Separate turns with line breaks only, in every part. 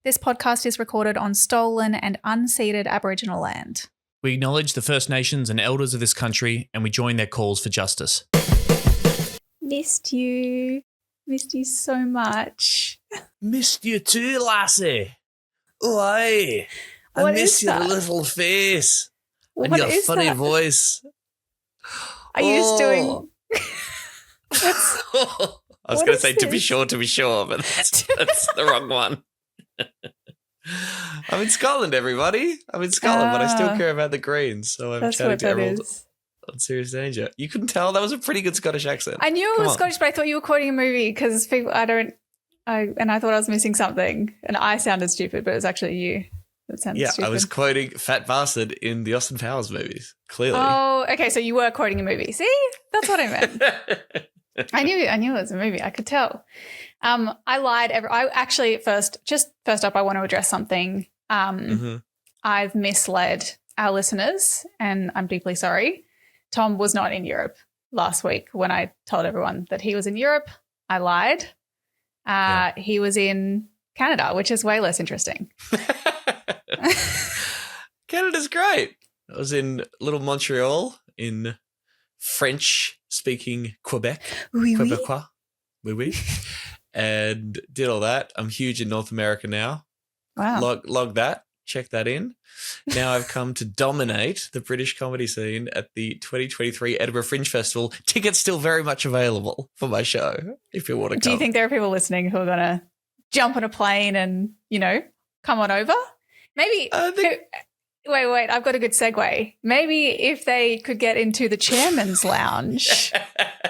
This podcast is recorded on stolen and unceded Aboriginal land.
We acknowledge the First Nations and elders of this country, and we join their calls for justice.
Missed you. Missed you so much.
Missed you too, lassie. Oi. I miss your little face and your funny voice.
Are you just doing...
I was going to say to be sure, but that's the wrong one. I'm in Scotland, everybody. I'm in Scotland, but I still care about the Greens. So I'm chatting to everyone on Serious Danger. You couldn't tell? That was a pretty good Scottish accent.
I knew it was Scottish, but I thought you were quoting a movie because people, I thought I was missing something. And I sounded stupid, but it was actually you that sounded stupid.
I was quoting Fat Bastard in the Austin Powers movies, clearly.
Oh, okay, so you were quoting a movie. See? That's what I meant. I knew it was a movie. I could tell. I lied. I actually first up, I want to address something. I've misled our listeners, and I'm deeply sorry. Tom was not in Europe last week when I told everyone that he was in Europe. I lied. He was in Canada, which is way less interesting.
Canada's great. I was in little Montreal in French-speaking Quebec. Quebecois. Oui. And did all that. I'm huge in North America now.
Wow.
Log that. Check that in. Now I've come to dominate the British comedy scene at the 2023 Edinburgh Fringe Festival. Tickets still very much available for my show if you want to come.
Do you think there are people listening who are going to jump on a plane and, come on over? Maybe... Wait, I've got a good segue. Maybe if they could get into the chairman's lounge,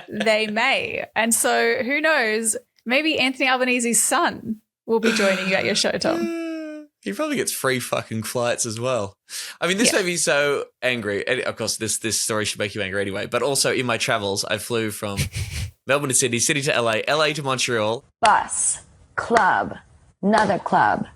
they may. And so who knows, maybe Anthony Albanese's son will be joining you at your show, Tom.
He probably gets free fucking flights as well. I mean, this made me so angry. And of course, this story should make you angry anyway. But also in my travels, I flew from Melbourne to Sydney, Sydney to LA, LA to Montreal.
Bus, club, another club,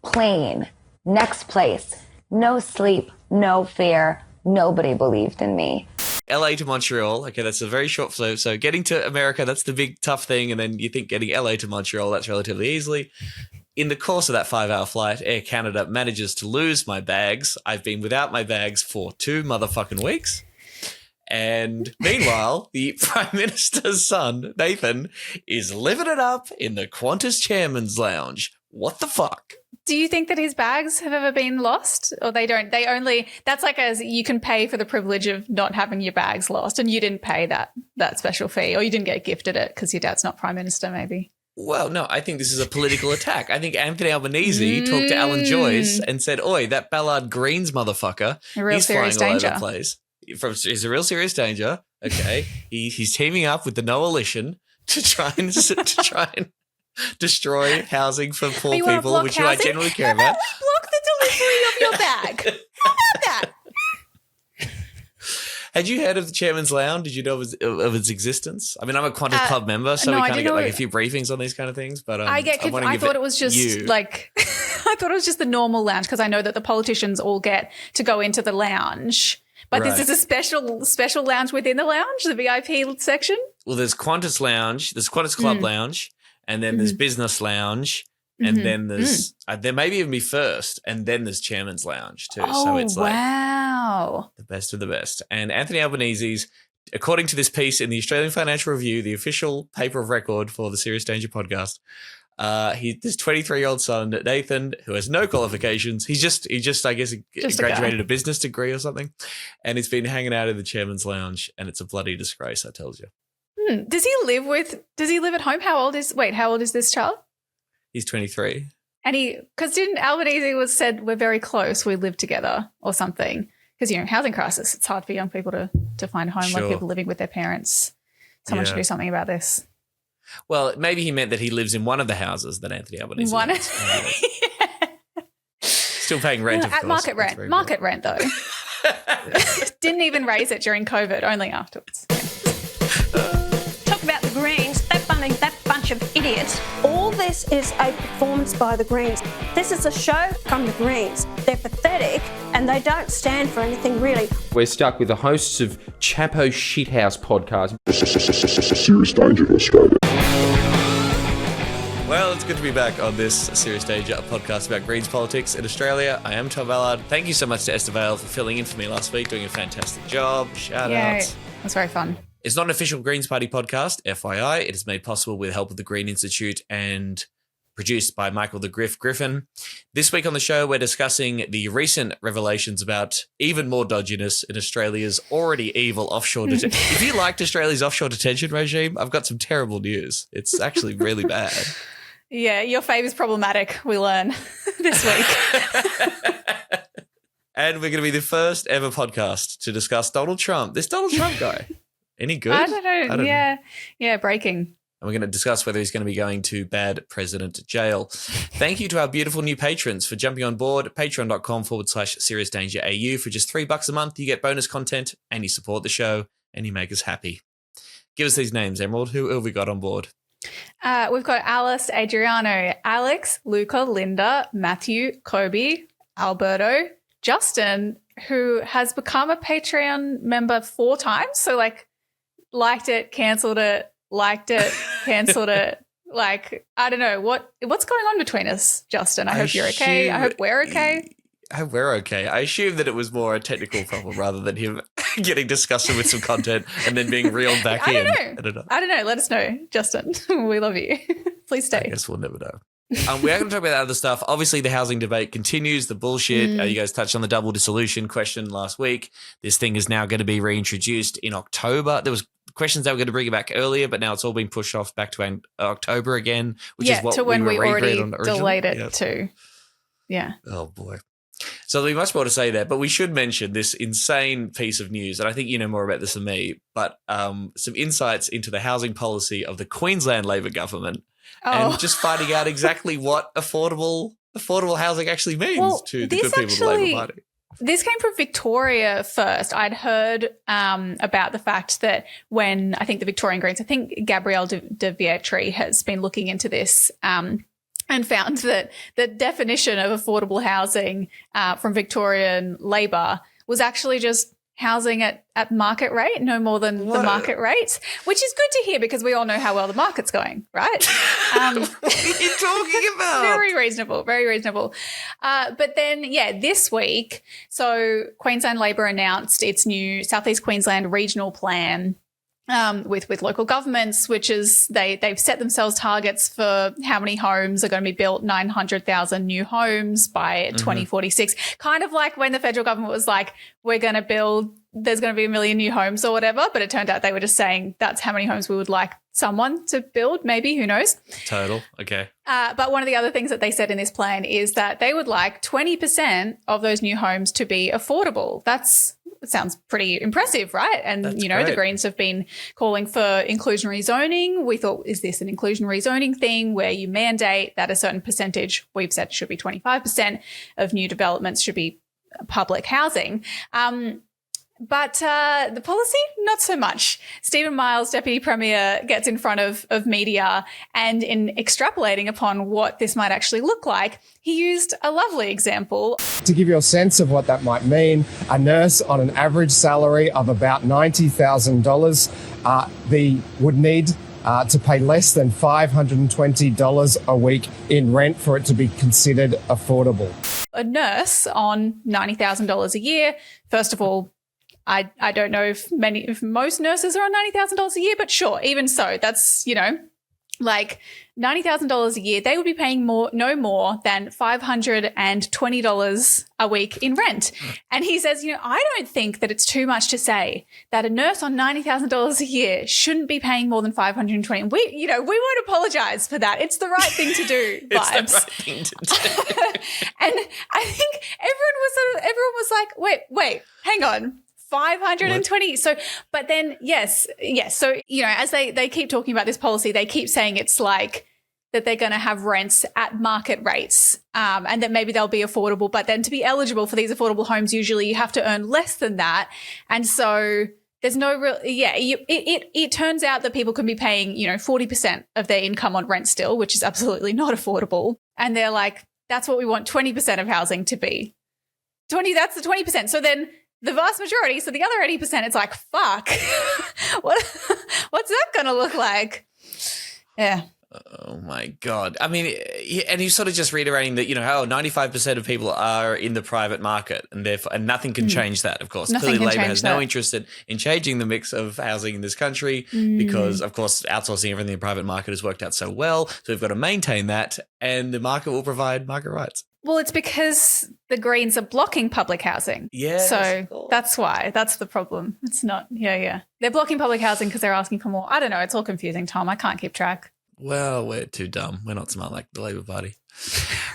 plane. Next place, no sleep, no fear, nobody believed in me.
LA to Montreal, okay, that's a very short flow. So getting to America, that's the big tough thing. And then you think getting LA to Montreal, that's relatively easily. In the course of that 5-hour flight, Air Canada manages to lose my bags. I've been without my bags for 2 motherfucking weeks. And meanwhile, the Prime Minister's son, Nathan, is living it up in the Qantas Chairman's Lounge. What the fuck?
Do you think that his bags have ever been lost, or they don't? They only, that's like as you can pay for the privilege of not having your bags lost, and you didn't pay that special fee, or you didn't get gifted it because your dad's not Prime Minister, maybe.
Well, no, I think this is a political attack. I think Anthony Albanese talked to Alan Joyce and said, "Oi, that Ballard Greens motherfucker, he's flying all over the place. He's a real serious danger." Okay, he's teaming up with the Coalition to try and destroy housing for poor people, which I generally care about.
Block the delivery of your bag. How about that?
Had you heard of the Chairman's Lounge? Did you know of its existence? I mean, I'm a Qantas Club member, so we kind of get like a few briefings on these kind of things. But
I thought it was just like I thought it was just the normal lounge because I know that the politicians all get to go into the lounge. But this is a special lounge within the lounge, the VIP section.
Well, there's Qantas Lounge, there's Qantas Club Lounge. And then there's Business Lounge, and then there's there maybe even be first, and then there's Chairman's Lounge too.
Oh,
so it's like
wow,
the best of the best. And Anthony Albanese's, according to this piece in the Australian Financial Review, the official paper of record for the Serious Danger podcast, his 23-year-old son Nathan, who has no qualifications, he just I guess graduated a business degree or something, and he's been hanging out in the Chairman's Lounge, and it's a bloody disgrace, I tells you.
Does he live at home? How old is this child?
He's 23.
And because didn't Albanese said we're very close, we live together or something. Because, housing crisis, it's hard for young people to find a home, like people living with their parents. Someone should do something about this.
Well, maybe he meant that he lives in one of the houses that Anthony Albanese owns. Still paying rent, of course.
At market rent. Market rent, though. Didn't even raise it during COVID, only afterwards.
About the Greens, that bunch of idiots. All this is a performance by the Greens. This is a show from the Greens. They're pathetic and they don't stand for anything really.
We're stuck with the hosts of Chapo Shit House podcast.
Serious danger to Australia.
Well, It's good to be back on this Serious Danger, a podcast about Greens politics in Australia. I am Tom Ballard. Thank you so much to Esther Vale for filling in for me last week, doing a fantastic job. Shout out.
It was very fun.
It's not an official Greens Party podcast, FYI. It is made possible with help of the Green Institute and produced by Michael the Griffin. This week on the show, we're discussing the recent revelations about even more dodginess in Australia's already evil offshore detention. If you liked Australia's offshore detention regime, I've got some terrible news. It's actually really bad.
Yeah, your fave is problematic, we learn this week.
And we're going to be the first ever podcast to discuss Donald Trump. This Donald Trump guy. Any good?
I don't know. Yeah, breaking.
And we're going to discuss whether he's going to be going to bad president jail. Thank you to our beautiful new patrons for jumping on board. Patreon.com/Serious Danger AU. For just $3 a month, you get bonus content and you support the show and you make us happy. Give us these names, Emerald. Who have we got on board?
We've got Alice, Adriano, Alex, Luca, Linda, Matthew, Kobe, Alberto, Justin, who has become a Patreon member 4 times. So liked it, cancelled it, liked it, cancelled it. I don't know. What's going on between us, Justin? I hope you're okay. I hope we're okay.
I hope we're okay. I assume that it was more a technical problem rather than him getting disgusted with some content and then being reeled back in.
I don't know. Let us know, Justin. We love you. Please stay.
I guess we'll never know. We are going to talk about that other stuff. Obviously, the housing debate continues, the bullshit. You guys touched on the double dissolution question last week. This thing is now going to be reintroduced in October. There was questions that were going to bring it back earlier, but now it's all been pushed off back to October again, which is what
to when we already
on
delayed it to. Yeah.
Oh, boy. So there'll be much more to say there, but we should mention this insane piece of news, and I think you know more about this than me, but some insights into the housing policy of the Queensland Labor government and just finding out exactly what affordable housing actually means to the good people of the Labor Party.
This came from Victoria first. I'd heard about the fact that when I think the Victorian Greens, I think Gabrielle de Vietri has been looking into this and found that the definition of affordable housing from Victorian Labor was actually just housing at market rate, no more than the market rate, which is good to hear because we all know how well the market's going, right?
What are you talking about?
Very reasonable, very reasonable. But then, this week, so Queensland Labor announced its new Southeast Queensland regional plan with local governments, which is they've set themselves targets for how many homes are going to be built, 900,000 new homes by 2046. Kind of like when the federal government was like, there's going to be 1 million new homes or whatever, but it turned out they were just saying that's how many homes we would like someone to build, maybe, who knows?
Total, okay.
But one of the other things that they said in this plan is that they would like 20% of those new homes to be affordable. It sounds pretty impressive, right? And,
That's
the Greens have been calling for inclusionary zoning. We thought, is this an inclusionary zoning thing where you mandate that a certain percentage, we've said should be 25% of new developments should be public housing. But the policy, not so much. Stephen Miles, Deputy Premier, gets in front of media and in extrapolating upon what this might actually look like, he used a lovely example.
To give you a sense of what that might mean, a nurse on an average salary of about $90,000 would need to pay less than $520 a week in rent for it to be considered affordable.
A nurse on $90,000 a year, first of all, I don't know if most nurses are on $90,000 a year, but sure, even so, that's, like $90,000 a year, they would be paying no more than $520 a week in rent. And he says, I don't think that it's too much to say that a nurse on $90,000 a year shouldn't be paying more than $520. We won't apologize for that. It's the right thing to do.
It's
vibes.
the right thing to do.
And I think everyone was like, wait, hang on. 520. What? So, but then, yes. So, as they keep talking about this policy, they keep saying it's like that they're going to have rents at market rates and that maybe they'll be affordable. But then to be eligible for these affordable homes, usually you have to earn less than that. And so there's no real, it turns out that people can be paying, 40% of their income on rent still, which is absolutely not affordable. And they're like, that's what we want 20% of housing to be. That's the 20%. So then the vast majority, so the other 80%, it's like, fuck, what's that going to look like? Yeah.
Oh my God. I mean, and he's sort of just reiterating that, 95% of people are in the private market and therefore, and nothing can change that, of course.
Nothing
Clearly,
can
Labor
change
has
that.
no interest in changing the mix of housing in this country because, of course, outsourcing everything in the private market has worked out so well. So we've got to maintain that and the market will provide market rights.
Well, it's because the Greens are blocking public housing.
Yes,
So
cool.
that's why. That's the problem. It's not, yeah. They're blocking public housing because they're asking for more. I don't know. It's all confusing, Tom. I can't keep track.
Well, we're too dumb. We're not smart like the Labor Party.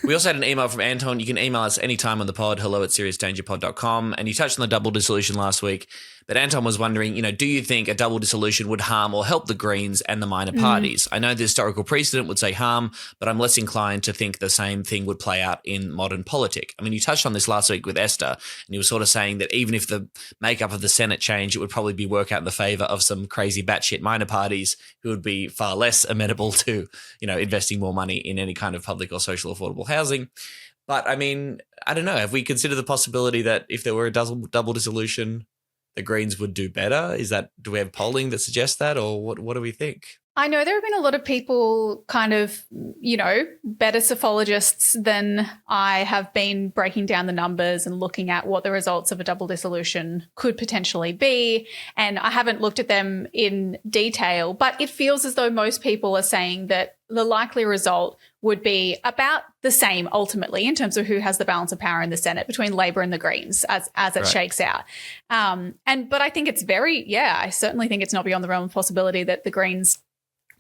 We also had an email from Anton. You can email us anytime on the pod, hello@seriousdangerpod.com. And you touched on the double dissolution last week. But Anton was wondering, do you think a double dissolution would harm or help the Greens and the minor parties? I know the historical precedent would say harm, but I'm less inclined to think the same thing would play out in modern politics. I mean, you touched on this last week with Esther, and you were sort of saying that even if the makeup of the Senate changed, it would probably be work out in the favour of some crazy batshit minor parties who would be far less amenable to, investing more money in any kind of public or social affordable housing. But I mean, I don't know. Have we considered the possibility that if there were a double dissolution, the Greens would do better? Do we have polling that suggests that, or what do we think?
I know there have been a lot of people kind of, better psephologists than I have been breaking down the numbers and looking at what the results of a double dissolution could potentially be. And I haven't looked at them in detail, but it feels as though most people are saying that the likely result would be about the same ultimately in terms of who has the balance of power in the Senate between Labor and the Greens as it shakes out. But I think it's I certainly think it's not beyond the realm of possibility that the Greens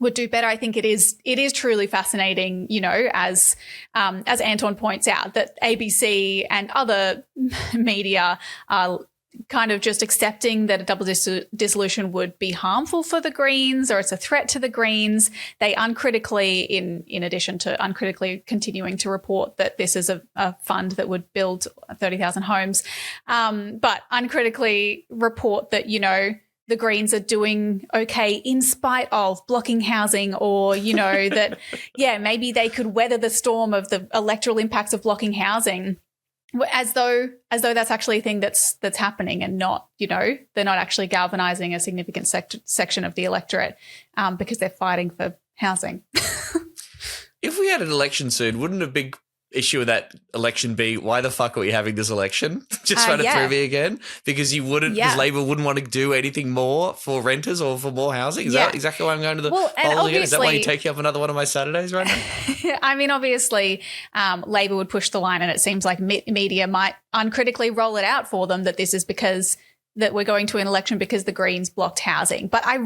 would do better. I think it is truly fascinating, as Anton points out, that ABC and other media are kind of just accepting that a double dissolution would be harmful for the Greens or it's a threat to the Greens. They uncritically, in addition to uncritically continuing to report that this is a fund that would build 30,000 homes, but uncritically report that, the Greens are doing okay in spite of blocking housing, or, that, maybe they could weather the storm of the electoral impacts of blocking housing, as though that's actually a thing that's happening and not, they're not actually galvanizing a significant section of the electorate because they're fighting for housing.
If we had an election soon, wouldn't a big issue of that election be, why the fuck are we having this election? Just run it through me again? Because because Labor wouldn't want to do anything more for renters or for more housing? Is that exactly why I'm going to the polls again? Is that why you're taking up another one of my Saturdays right now?
I mean, obviously, Labor would push the line, and it seems like media might uncritically roll it out for them that this is because that we're going to an election because the Greens blocked housing. But I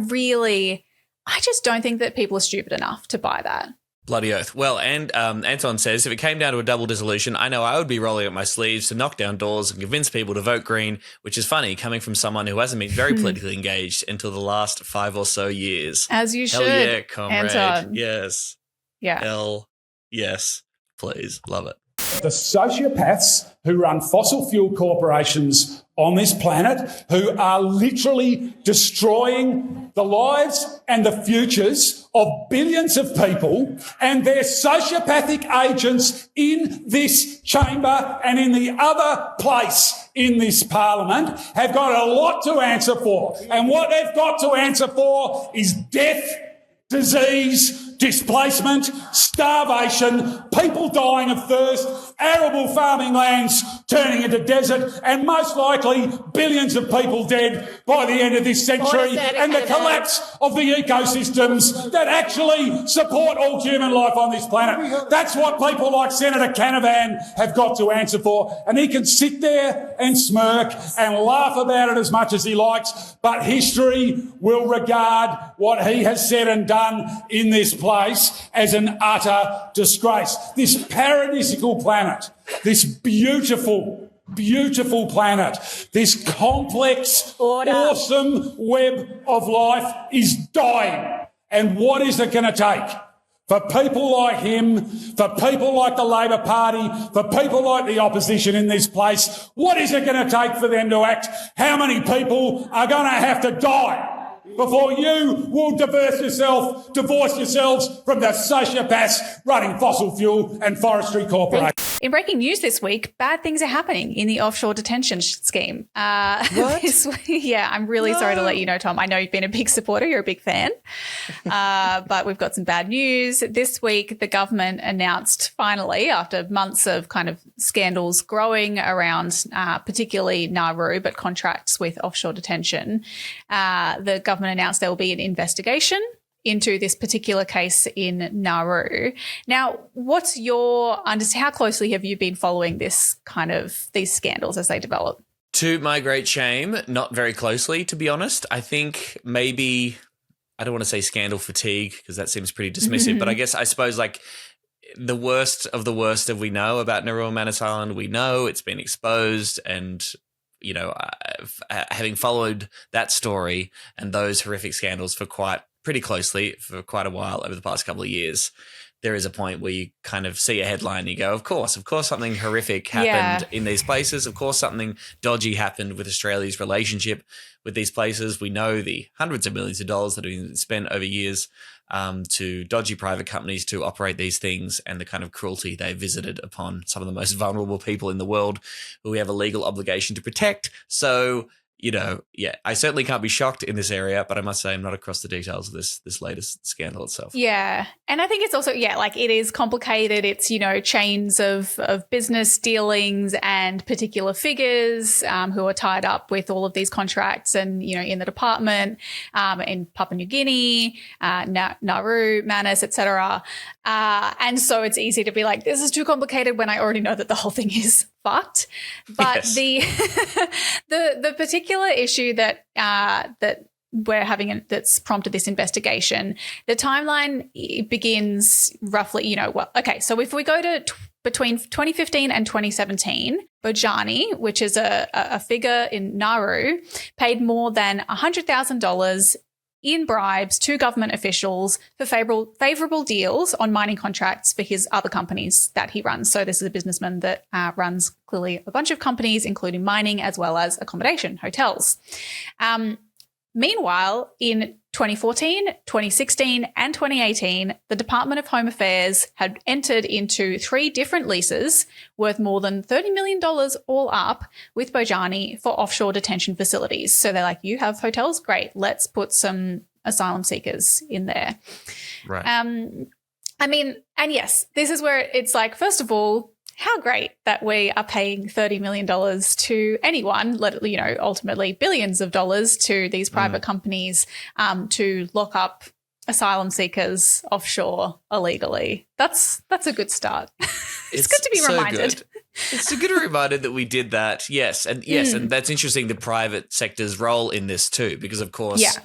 just don't think that people are stupid enough to buy that.
Bloody oath. Well, and Anton says, if it came down to a double dissolution, I know I would be rolling up my sleeves to knock down doors and convince people to vote Green, which is funny coming from someone who hasn't been very politically engaged until the last 5 or so years.
As you should.
Hell yeah, comrade.
Anton.
Yes.
Yeah.
Hell yes. Please. Love it.
The sociopaths who run fossil fuel corporations on this planet, who are literally destroying the lives and the futures of billions of people, and their sociopathic agents in this chamber and in the other place in this parliament have got a lot to answer for. And what they've got to answer for is death, disease, displacement, starvation, people dying of thirst, arable farming lands turning into desert, and most likely billions of people dead by the end of this century, and the collapse of the ecosystems that actually support all human life on this planet. That's what people like Senator Canavan have got to answer for. And he can sit there and smirk and laugh about it as much as he likes, but history will regard what he has said and done in this place as an utter disgrace. This paradisical planet, this beautiful planet, this complex, awesome web of life is dying. And what is it going to take for people like him, for people like the Labor Party, for people like the opposition in this place? What is it going to take for them to act? How many people are going to have to die before you will divorce yourselves from the sociopaths running fossil fuel and forestry corporations?
In breaking news this week, bad things are happening in the offshore detention scheme.
What?
Yeah, I'm really sorry to let you know, Tom. I know you've been a big supporter. You're a big fan. But we've got some bad news. This week, the government announced finally, after months of kind of scandals growing around particularly Nauru, but contracts with offshore detention, the government announced there will be an investigation into this particular case in Nauru. Now, what's your how closely have you been following these scandals as they develop?
To my great shame, not very closely, to be honest. I think maybe, I don't want to say scandal fatigue because that seems pretty dismissive, but I suppose like the worst of the worst that we know about Nauru and Manus Island, we know it's been exposed, and you know, having followed that story and those horrific scandals for pretty closely for quite a while over the past couple of years, there is a point where you kind of see a headline and you go, of course something horrific happened in these places. Of course something dodgy happened with Australia's relationship with these places. We know the hundreds of millions of dollars that have been spent over years to dodgy private companies to operate these things, and the kind of cruelty they visited upon some of the most vulnerable people in the world who we have a legal obligation to protect. So, you know, yeah, I certainly can't be shocked in this area, but I must say I'm not across the details of this latest scandal itself.
Yeah. And I think it's also, like it is complicated. It's, you know, chains of business dealings and particular figures who are tied up with all of these contracts and, you know, in the department, in Papua New Guinea, Nauru, Manus, etc. And so it's easy to be like, this is too complicated when I already know that the whole thing is fucked. But the particular issue that we're having that's prompted this investigation, the timeline begins roughly, you know, so if we go to between 2015 and 2017, Bojani, which is a figure in Nauru, paid more than $100,000 in bribes to government officials for favorable deals on mining contracts for his other companies that he runs. So this is a businessman that runs clearly a bunch of companies, including mining as well as accommodation, hotels. Meanwhile, in 2014, 2016 and 2018, the Department of Home Affairs had entered into 3 different leases worth more than $30 million all up with Bojani for offshore detention facilities. So they're like, you have hotels? Great. Let's put some asylum seekers in there.
Right.
I mean, and yes, this is where it's like, first of all, how great that we are paying $30 million to anyone, you know, ultimately billions of dollars to these private companies to lock up asylum seekers offshore illegally. That's a good start. It's good to be reminded.
Good. It's a good reminder that we did that. Yes. And that's interesting, the private sector's role in this too, because of course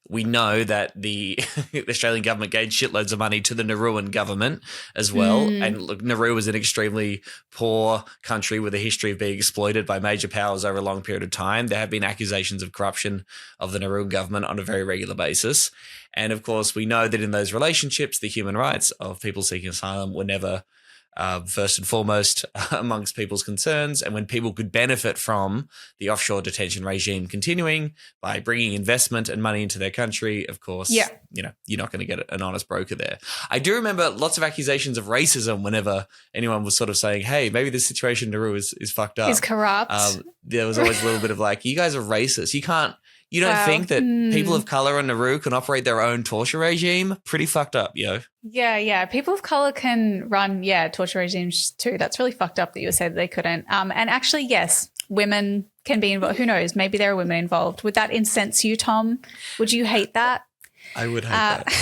we know that the Australian government gave shitloads of money to the Nauruan government as well. And look, Nauru is an extremely poor country with a history of being exploited by major powers over a long period of time. There have been accusations of corruption of the Nauruan government on a very regular basis. And of course, we know that in those relationships, the human rights of people seeking asylum were never first and foremost amongst people's concerns. And when people could benefit from the offshore detention regime continuing by bringing investment and money into their country, of course, you know, you're not going to get an honest broker there. I do remember lots of accusations of racism whenever anyone was sort of saying, hey, maybe this situation in Nauru is fucked up.
Is corrupt.
There was always a little bit of like, you guys are racist. You don't think that people of color in Nauru can operate their own torture regime? Pretty fucked up, yo.
Yeah. People of color can run, torture regimes too. That's really fucked up that you said they couldn't. And actually, yes, women can be involved. Who knows? Maybe there are women involved. Would that incense you, Tom? Would you hate that?
I would hate that.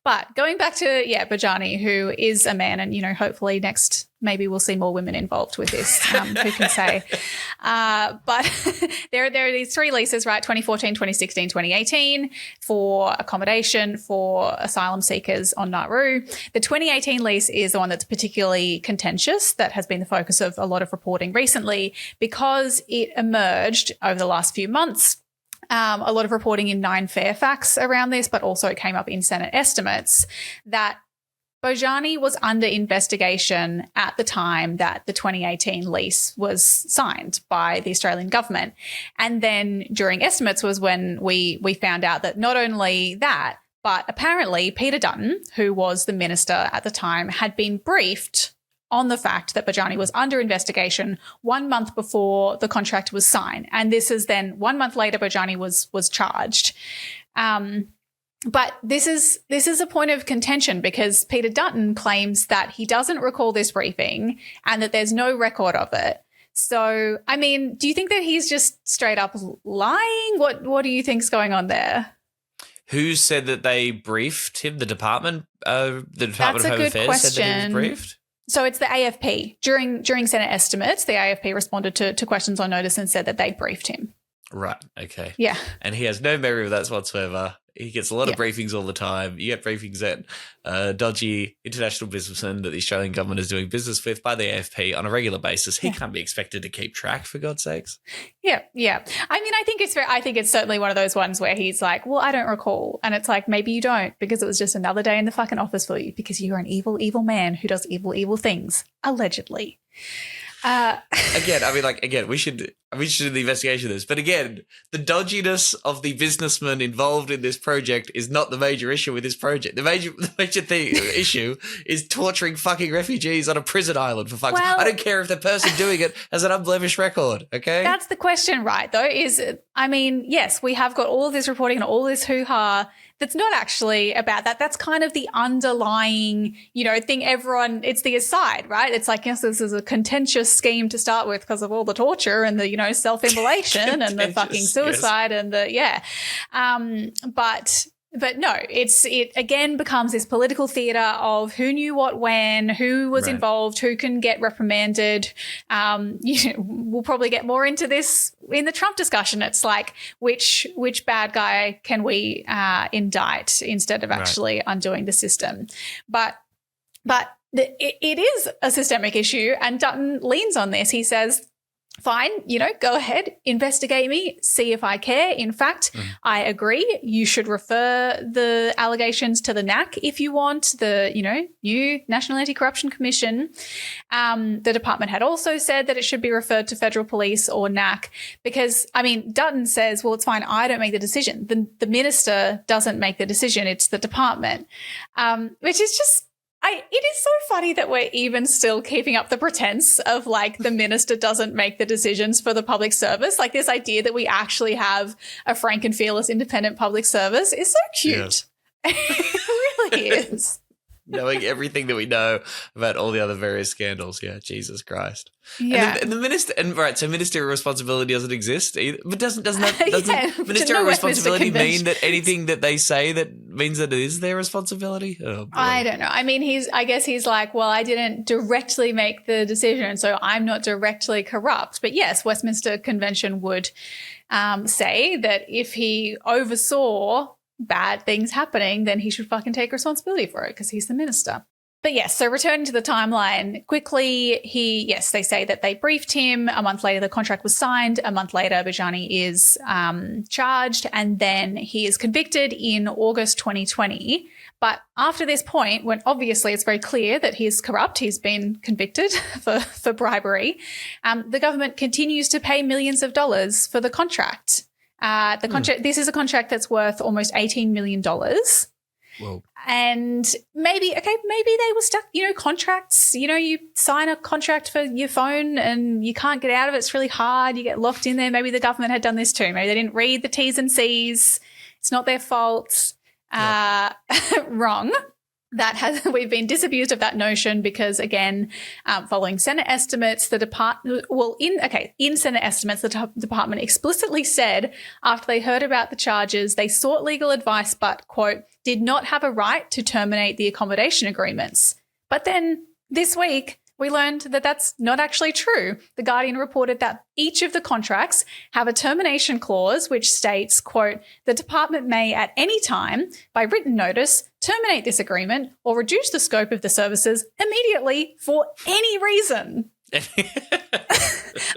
But going back to, Bojani, who is a man, and, you know, hopefully next maybe we'll see more women involved with this, who can say. But there are these 3 leases, right, 2014, 2016, 2018, for accommodation for asylum seekers on Nauru. The 2018 lease is the one that's particularly contentious, that has been the focus of a lot of reporting recently because it emerged over the last few months. A lot of reporting in 9 Fairfax around this, but also it came up in Senate estimates that Bojani was under investigation at the time that the 2018 lease was signed by the Australian government. And then during estimates was when we found out that not only that, but apparently Peter Dutton, who was the minister at the time, had been briefed on the fact that Bajani was under investigation 1 month before the contract was signed. And this is then 1 month later, Bajani was charged. But this is a point of contention because Peter Dutton claims that he doesn't recall this briefing and that there's no record of it. So, I mean, do you think that he's just straight up lying? What do you think's going on there?
Who said that they briefed him? The Department of
That's
Home
a good
Affairs
question.
said that he was briefed?
So it's the AFP. During Senate estimates, the AFP responded to questions on notice and said that they briefed him.
Right, okay.
Yeah.
And he has no memory of that whatsoever. He gets a lot of briefings all the time. You get briefings at dodgy international businessmen that the Australian government is doing business with by the AFP on a regular basis. He can't be expected to keep track, for God's sakes.
Yeah. I mean, I think it's certainly one of those ones where he's like, well, I don't recall. And it's like, maybe you don't because it was just another day in the fucking office for you because you're an evil, evil man who does evil, evil things, allegedly.
We should do the investigation of this. But again, the dodginess of the businessman involved in this project is not the major issue with this project. The major issue is torturing fucking refugees on a prison island, for fuck's sake. I don't care if the person doing it has an unblemished record, okay? That's
the question, right, though, yes, we have got all of this reporting and all this hoo-ha that's not actually about that. That's kind of the underlying, thing it's the aside, right? It's like, yes, this is a contentious scheme to start with because of all the torture and the, self-immolation and the fucking suicide and But no, it again becomes this political theatre of who knew what when, who was involved, who can get reprimanded. We'll probably get more into this in the Trump discussion. It's like which bad guy can we indict instead of actually undoing the system. But it is a systemic issue, and Dutton leans on this. He says, fine, go ahead, investigate me, see if I care. In fact, I agree. You should refer the allegations to the NAC if you want, the, new National Anti-Corruption Commission. The department had also said that it should be referred to federal police or NAC because, Dutton says, well, it's fine, I don't make the decision. The minister doesn't make the decision. It's the department, which is just, it is so funny that we're even still keeping up the pretense of like the minister doesn't make the decisions for the public service. Like this idea that we actually have a frank and fearless independent public service is so cute. Yes. It really is.
Knowing everything that we know about all the other various scandals. Yeah, Jesus Christ.
Yeah.
And the minister, so ministerial responsibility doesn't exist either. But doesn't ministerial responsibility mean that anything that they say that means that it is their responsibility? Oh, boy. I
don't know. I guess he's like, well, I didn't directly make the decision, so I'm not directly corrupt. But yes, Westminster Convention would say that if he oversaw bad things happening, then he should fucking take responsibility for it because he's the minister. But yes, so returning to the timeline quickly, they say that they briefed him. A month later, the contract was signed. A month later, Bajani is charged, and then he is convicted in August 2020. But after this point, when obviously it's very clear that he is corrupt, he's been convicted for bribery, the government continues to pay millions of dollars for the contract. This is a contract that's worth almost $18 million.
Whoa.
And maybe they were stuck, contracts, you sign a contract for your phone and you can't get out of it. It's really hard. You get locked in there. Maybe the government had done this too. Maybe they didn't read the T's and C's. It's not their fault. Wrong. We've been disabused of that notion because, again, following Senate estimates, in Senate estimates, the department explicitly said after they heard about the charges, they sought legal advice but, quote, did not have a right to terminate the accommodation agreements. But then this week, we learned that that's not actually true. The Guardian reported that each of the contracts have a termination clause which states, quote, the department may at any time, by written notice, terminate this agreement or reduce the scope of the services immediately for any reason.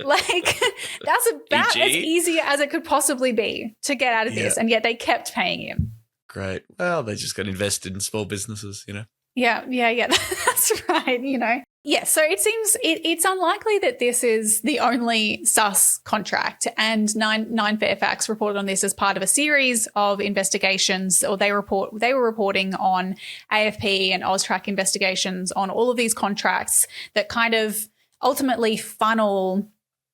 Like, that's about as easy as it could possibly be to get out of this, and yet they kept paying him.
Great. Well, they just got to invest in small businesses,
Yeah. That's right. Yeah, so it seems it's unlikely that this is the only sus contract. And Nine Fairfax reported on this as part of a series of investigations, or they were reporting on AFP and Austrac investigations on all of these contracts that kind of ultimately funnel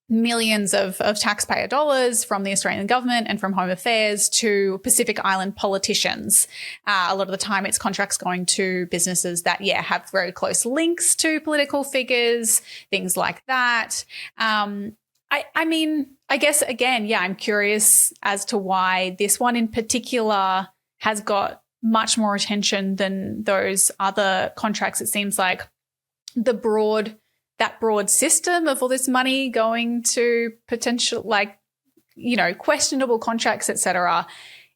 millions of taxpayer dollars from the Australian government and from Home Affairs to Pacific Island politicians. A lot of the time it's contracts going to businesses that, have very close links to political figures, things like that. I mean, I guess, again, I'm curious as to why this one in particular has got much more attention than those other contracts. It seems like that broad system of all this money going to potential, questionable contracts, etc.,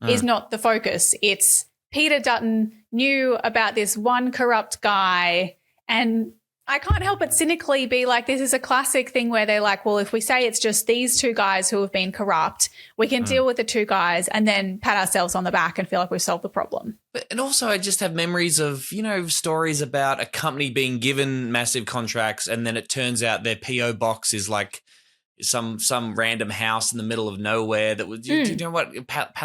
is not the focus. It's Peter Dutton knew about this one corrupt guy, and I can't help but cynically be like, this is a classic thing where they're like, well, if we say it's just these two guys who have been corrupt, we can deal with the two guys and then pat ourselves on the back and feel like we've solved the problem.
And also I just have memories of, stories about a company being given massive contracts and then it turns out their PO box is like some random house in the middle of nowhere that was, do you know what, Paladin.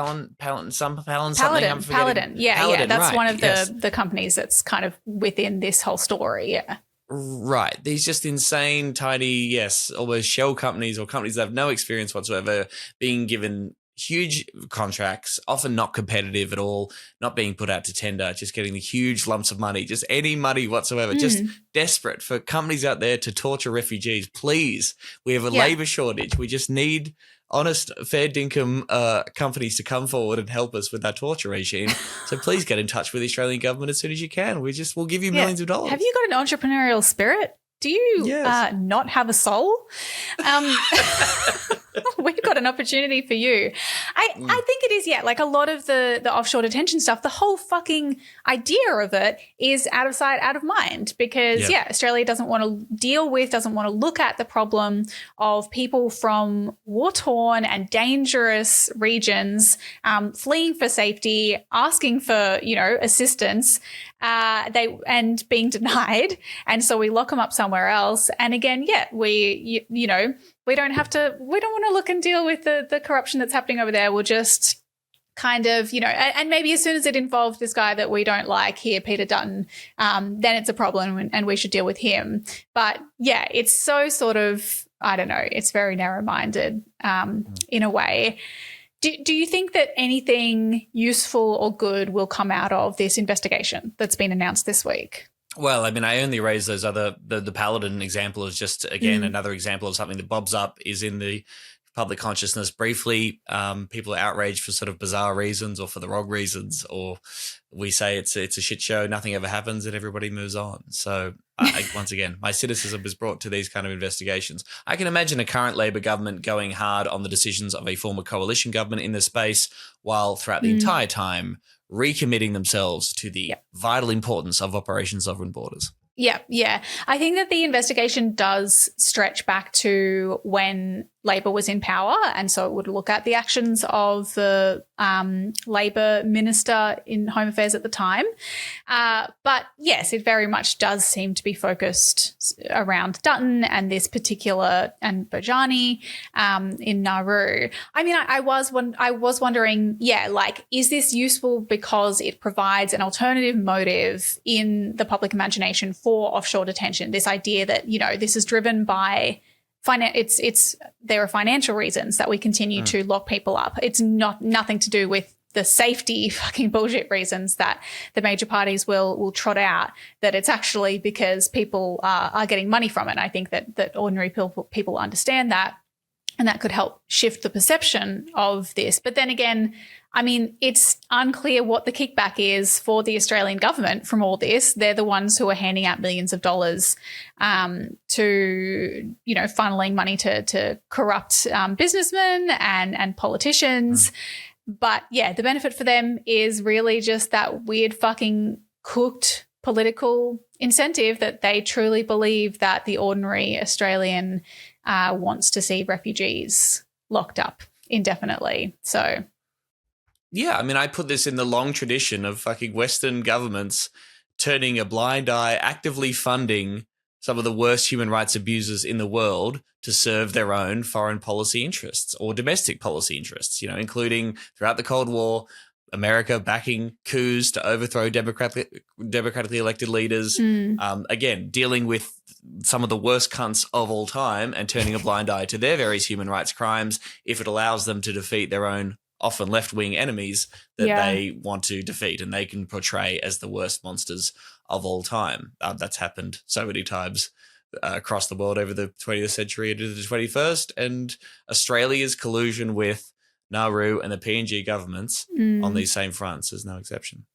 Yeah. That's
right,
one of the companies that's kind of within this whole story. Yeah.
Right. These just insane, tiny, almost shell companies or companies that have no experience whatsoever being given huge contracts, often not competitive at all, not being put out to tender, just getting the huge lumps of money, just any money whatsoever, just desperate for companies out there to torture refugees. Please, we have a labour shortage. We just need honest, fair dinkum companies to come forward and help us with our torture regime. So please get in touch with the Australian government as soon as you can. We'll give you millions of dollars.
Have you got an entrepreneurial spirit? Do you not have a soul? We've got an opportunity for you. I think it is, like a lot of the offshore detention stuff, the whole fucking idea of it is out of sight, out of mind, because, Australia doesn't want to look at the problem of people from war-torn and dangerous regions fleeing for safety, asking for, assistance, and being denied. And so we lock them up somewhere else. And again, we don't want to look and deal with the corruption that's happening over there. We'll just kind of, and maybe as soon as it involves this guy that we don't like here, Peter Dutton, then it's a problem and we should deal with him. But it's so sort of, I don't know, it's very narrow-minded in a way. Do you think that anything useful or good will come out of this investigation that's been announced this week?
Well, I mean, I only raised those the Paladin example is just, again, another example of something that bobs up, is in the public consciousness briefly. People are outraged for sort of bizarre reasons or for the wrong reasons, or we say it's a shit show, nothing ever happens, and everybody moves on. So once again, my cynicism is brought to these kind of investigations. I can imagine a current Labor government going hard on the decisions of a former coalition government in this space, while throughout the entire time recommitting themselves to the vital importance of Operation Sovereign Borders.
Yeah. I think that the investigation does stretch back to when Labor was in power, and so it would look at the actions of the Labor minister in Home Affairs at the time. But yes, it very much does seem to be focused around Dutton and this particular, and Bojani in Nauru. I mean, I was wondering, is this useful because it provides an alternative motive in the public imagination for offshore detention? This idea that, this is driven by there are financial reasons that we continue to lock people up. It's nothing to do with the safety fucking bullshit reasons that the major parties will trot out, that it's actually because people are getting money from it. I think that ordinary people understand that, and that could help shift the perception of this. But then again, I mean, it's unclear what the kickback is for the Australian government from all this. They're the ones who are handing out millions of dollars to, funneling money to corrupt businessmen and politicians. But the benefit for them is really just that weird fucking cooked political incentive that they truly believe that the ordinary Australian wants to see refugees locked up indefinitely. So,
yeah, I mean, I put this in the long tradition of fucking Western governments turning a blind eye, actively funding some of the worst human rights abusers in the world to serve their own foreign policy interests or domestic policy interests, including throughout the Cold War, America backing coups to overthrow democratically elected leaders. Again, dealing with some of the worst cunts of all time and turning a blind eye to their various human rights crimes if it allows them to defeat their own often left-wing enemies that they want to defeat and they can portray as the worst monsters of all time. That's happened so many times across the world over the 20th century into the 21st, and Australia's collusion with Nauru and the PNG governments on these same fronts is no exception.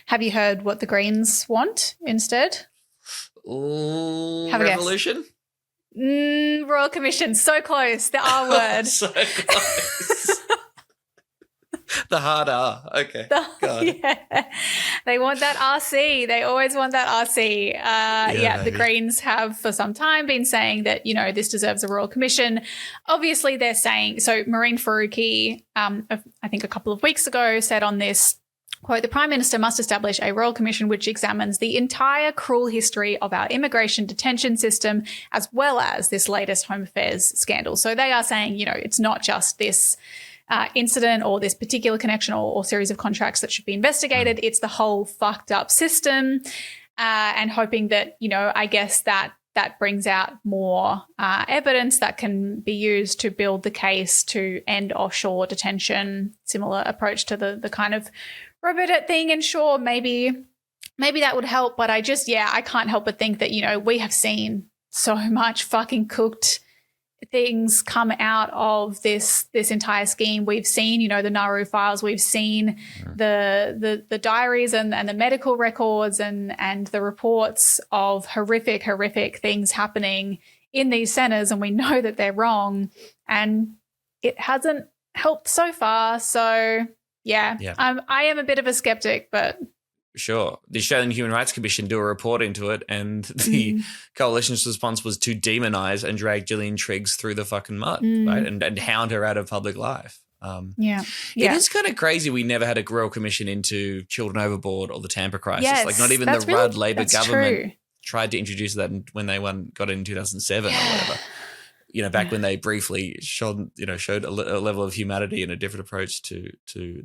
Have you heard what the Greens want instead?
Have revolution?
Royal Commission. So close. The R word.
So close. The hard R. Okay.
Yeah. They want that RC. They always want that RC. The Greens have for some time been saying that, this deserves a Royal Commission. Obviously, they're saying, so Maureen Faruqi, I think a couple of weeks ago, said on this, quote, the Prime Minister must establish a Royal Commission which examines the entire cruel history of our immigration detention system as well as this latest Home Affairs scandal. So they are saying, it's not just this incident or this particular connection or series of contracts that should be investigated. It's the whole fucked up system, and hoping that, I guess that brings out more evidence that can be used to build the case to end offshore detention. Similar approach to the kind of Robodet thing in Shore. Maybe that would help, but I can't help but think that, we have seen so much fucking cooked things come out of this entire scheme. We've seen, the Nauru files. We've seen the diaries and the medical records and the reports of horrific things happening in these centres, and we know that they're wrong, and it hasn't helped so far. So I am a bit of a skeptic, but.
Sure. The Australian Human Rights Commission do a report into it, and the coalition's response was to demonise and drag Gillian Triggs through the fucking mud, right? And hound her out of public life. It is kind of crazy we never had a Royal Commission into Children Overboard or the Tampa crisis.
Yes,
like not even the Rudd Labor government tried to introduce that when they got it in 2007 or whatever. Back when they briefly showed a level of humanity and a different approach to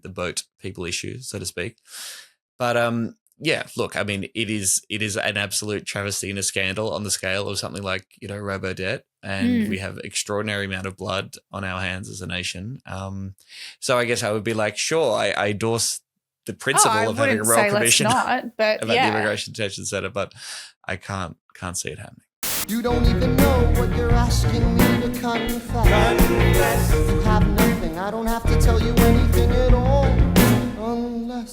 the boat people issue, so to speak. But look, I mean, it is an absolute travesty and a scandal on the scale of something like, Robodet, and we have extraordinary amount of blood on our hands as a nation. So I guess I would be like, sure, I endorse the principle of having a Royal Commission
about the
Immigration Detention Centre, but I can't see it happening.
You don't even know what you're asking me to confess. You have nothing. I don't have to tell you anything at all.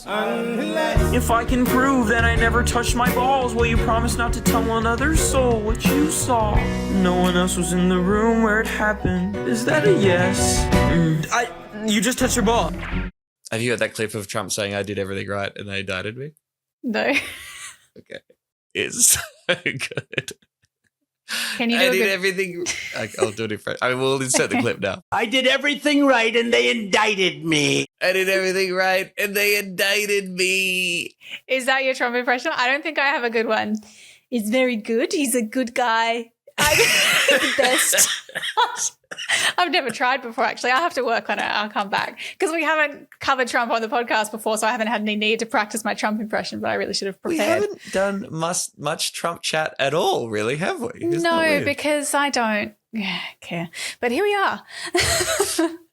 Unless
if I can prove that I never touched my balls, will you promise not to tell another soul what you saw? No one else was in the room where it happened. Is that a yes? You just touched your ball.
Have you heard that clip of Trump saying I did everything right and they indicted me?
No.
Okay. It's so good.
Can you do
everything. I'll do it in French. I will insert the clip now.
I did everything right and they indicted me.
I did everything right and they indicted me.
Is that your Trump impression? I don't think I have a good one. He's very good. He's a good guy. I'm the best. I've never tried before, actually. I'll have to work on it. I'll come back. Because we haven't covered Trump on the podcast before, so I haven't had any need to practice my Trump impression, but I really should have prepared.
We haven't done much Trump chat at all, really, have we?
No, because I don't care. But here we are.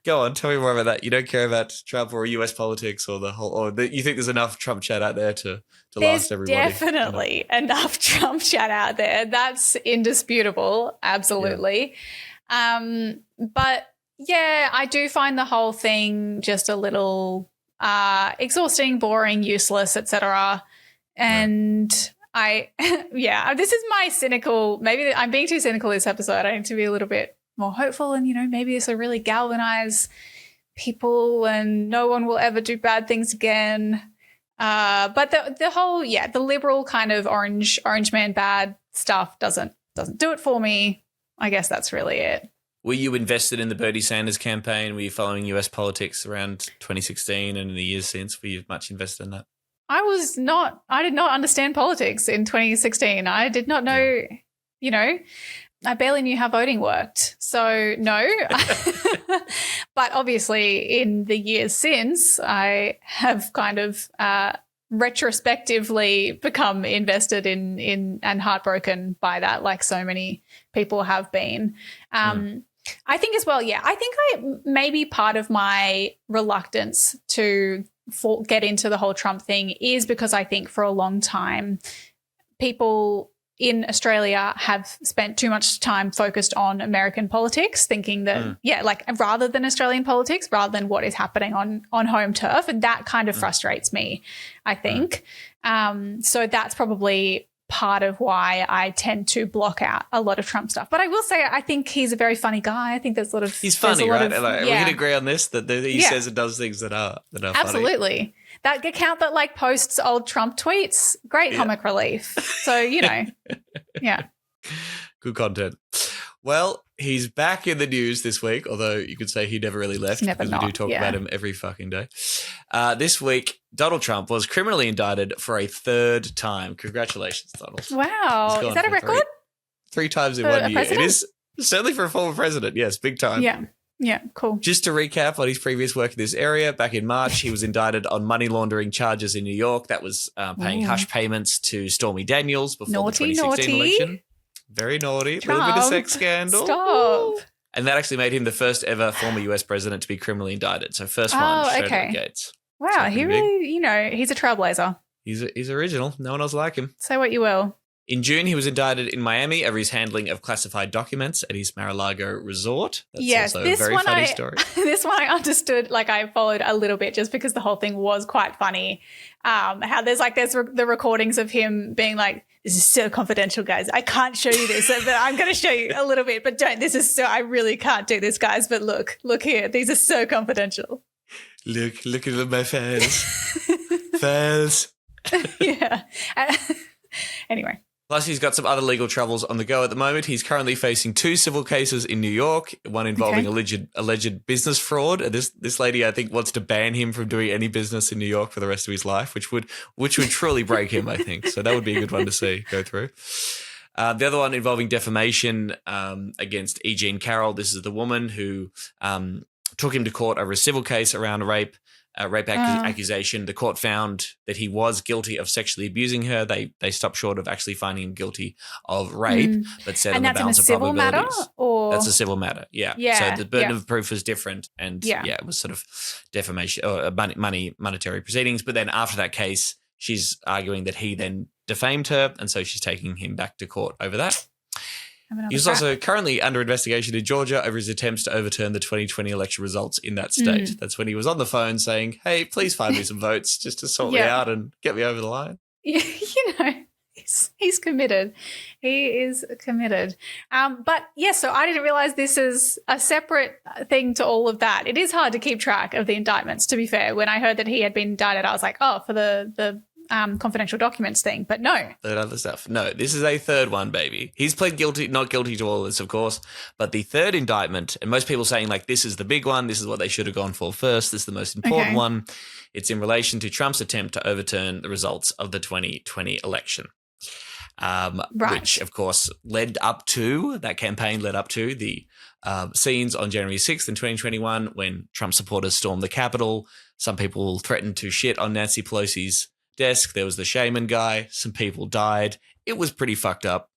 Go on, tell me more about that. You don't care about Trump or US politics or you think there's enough Trump chat out there to last everybody?
There's definitely enough Trump chat out there. That's indisputable, absolutely. Yeah. But yeah, I do find the whole thing just a little exhausting, boring, useless, etc. And this is my cynical, maybe I'm being too cynical this episode. I need to be a little bit more hopeful and, maybe this will really galvanize people and no one will ever do bad things again. But the whole, the liberal kind of orange man bad stuff doesn't do it for me. I guess that's really it.
Were you invested in the Bernie Sanders campaign? Were you following US politics around 2016 and in the years since? Were you much invested in that?
I did not understand politics in 2016. I did not know, I barely knew how voting worked. So no, but obviously in the years since, I have kind of retrospectively become invested in and heartbroken by that, like so many people have been. I think as well, I think maybe part of my reluctance to get into the whole Trump thing is because I think for a long time people in Australia have spent too much time focused on American politics, thinking that, rather than Australian politics, rather than what is happening on home turf. And that kind of frustrates me, I think. So that's probably part of why I tend to block out a lot of Trump stuff. But I will say I think he's a very funny guy. I think there's a lot of...
He's funny, right? We can agree on this, that he says and does things that are
Absolutely.
funny.
That account that like posts old Trump tweets, great comic relief. So, yeah.
Good content. Well, he's back in the news this week, although you could say he never really left because we do talk about him every fucking day. This week, Donald Trump was criminally indicted for a third time. Congratulations, Donald.
Wow. Is that a record?
Three times in 1 year. It is certainly for a former president. Yes, big time.
Yeah, cool.
Just to recap on his previous work in this area, back in March, he was indicted on money laundering charges in New York. That was paying hush payments to Stormy Daniels before the 2016 election. Very naughty. A little bit of sex scandal.
Stop.
And that actually made him the first ever former US president to be criminally indicted. So first one straight out of the gates.
Wow, he really, he's a trailblazer.
He's original. No one else like him.
Say what you will.
In June, he was indicted in Miami over his handling of classified documents at his Mar-a-Lago resort. That's also a very funny story.
This one I understood, like I followed a little bit just because the whole thing was quite funny. How there's the recordings of him being like, this is so confidential, guys. I can't show you this, but I'm going to show you a little bit. But I really can't do this, guys. But look here. These are so confidential.
Look at my fans. Fans.
Yeah. Anyway.
Plus, he's got some other legal troubles on the go at the moment. He's currently facing 2 civil cases in New York, one involving alleged business fraud. This lady, I think, wants to ban him from doing any business in New York for the rest of his life, which would truly break him, I think. So that would be a good one to go through. The other one involving defamation against E. Jean Carroll. This is the woman who took him to court over a civil case around a rape accusation. The court found that he was guilty of sexually abusing her. They stopped short of actually finding him guilty of rape, but said on the balance of probabilities. That's a civil matter. Yeah. So the burden of proof was different, and it was sort of defamation or monetary proceedings. But then after that case, she's arguing that he then defamed her, and so she's taking him back to court over that. He's also currently under investigation in Georgia over his attempts to overturn the 2020 election results in that state. That's when he was on the phone saying, hey, please find me some votes just to sort me out and get me over the line.
He's committed. He is committed. So I didn't realize this is a separate thing to all of that. It is hard to keep track of the indictments, to be fair. When I heard that he had been indicted, I was like, for the confidential documents thing, but no.
That other stuff. No, this is a third one, baby. He's pled not guilty to all of this, of course, but the third indictment, and most people saying like, this is the big one, this is what they should have gone for first, this is the most important one. It's in relation to Trump's attempt to overturn the results of the 2020 election. Which, of course, that campaign led up to the scenes on January 6th in 2021 when Trump supporters stormed the Capitol. Some people threatened to shit on Nancy Pelosi's desk. There was the shaman guy. Some people died. It was pretty fucked up.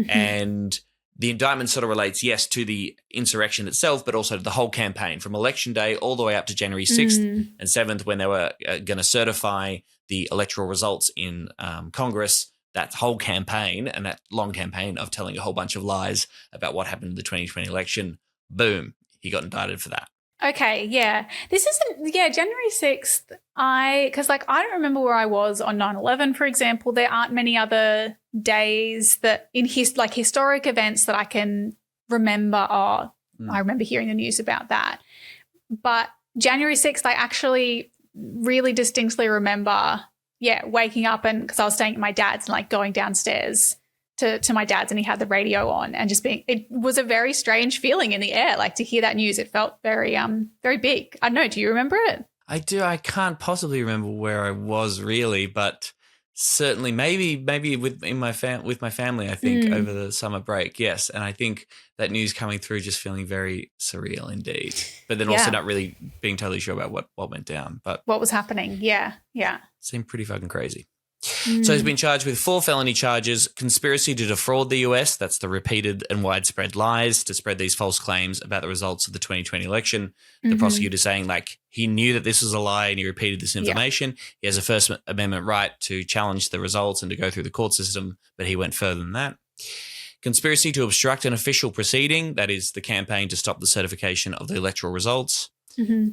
And the indictment sort of relates, yes, to the insurrection itself, but also to the whole campaign from election day all the way up to January 6th and 7th when they were going to certify the electoral results in Congress. That whole campaign and that long campaign of telling a whole bunch of lies about what happened in the 2020 election, boom, he got indicted for that.
Okay, yeah. This isn't, January 6th, because I don't remember where I was on 9/11, for example. There aren't many other days that in historic events that I can remember. I remember hearing the news about that. But January 6th, I actually really distinctly remember, waking up and because I was staying at my dad's and like going downstairs to my dad's and he had the radio on and just it was a very strange feeling in the air, like to hear that news. It felt very, very big. I don't know. Do you remember it?
I do. I can't possibly remember where I was really, but certainly maybe with my family, I think, over the summer break. Yes. And I think that news coming through just feeling very surreal indeed. But then also not really being totally sure about what went down. But
what was happening. Yeah. Yeah.
Seemed pretty fucking crazy. So he's been charged with 4 felony charges: conspiracy to defraud the US, that's the repeated and widespread lies to spread these false claims about the results of the 2020 election. The prosecutor saying, like, he knew that this was a lie and he repeated this information. He has a First Amendment right to challenge the results and to go through the court system, but he went further than that. Conspiracy to obstruct an official proceeding, that is the campaign to stop the certification of the electoral results.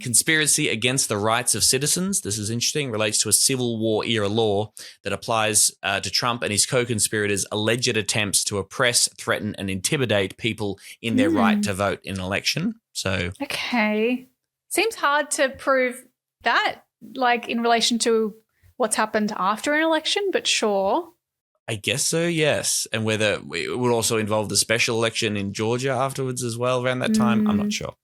Conspiracy against the rights of citizens. This is interesting. Relates to a Civil War era law that applies to Trump and his co-conspirators' alleged attempts to oppress, threaten, and intimidate people in their right to vote in an election. So,
okay, seems hard to prove that, like in relation to what's happened after an election, but sure.
I guess so, yes. And whether it would also involve the special election in Georgia afterwards as well around that time, I'm not sure.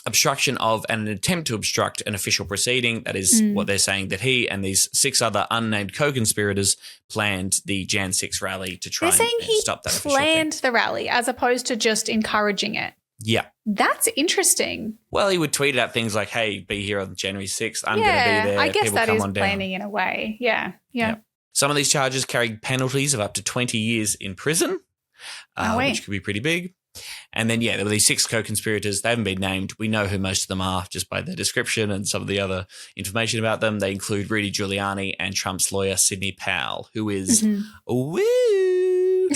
Obstruction of and an attempt to obstruct an official proceeding. That is what they're saying, that he and these 6 other unnamed co-conspirators planned the Jan 6 rally to try and stop that official thing.
Planned the rally as opposed to just encouraging it.
Yeah.
That's interesting.
Well, he would tweet out things like, hey, be here on January 6th. I'm going to be there.
I guess
People
that
come
is
on down.
planning in a way. Yeah.
Some of these charges carry penalties of up to 20 years in prison, which could be pretty big. And then, there were these 6 co-conspirators. They haven't been named. We know who most of them are just by their description and some of the other information about them. They include Rudy Giuliani and Trump's lawyer, Sidney Powell, who is woo.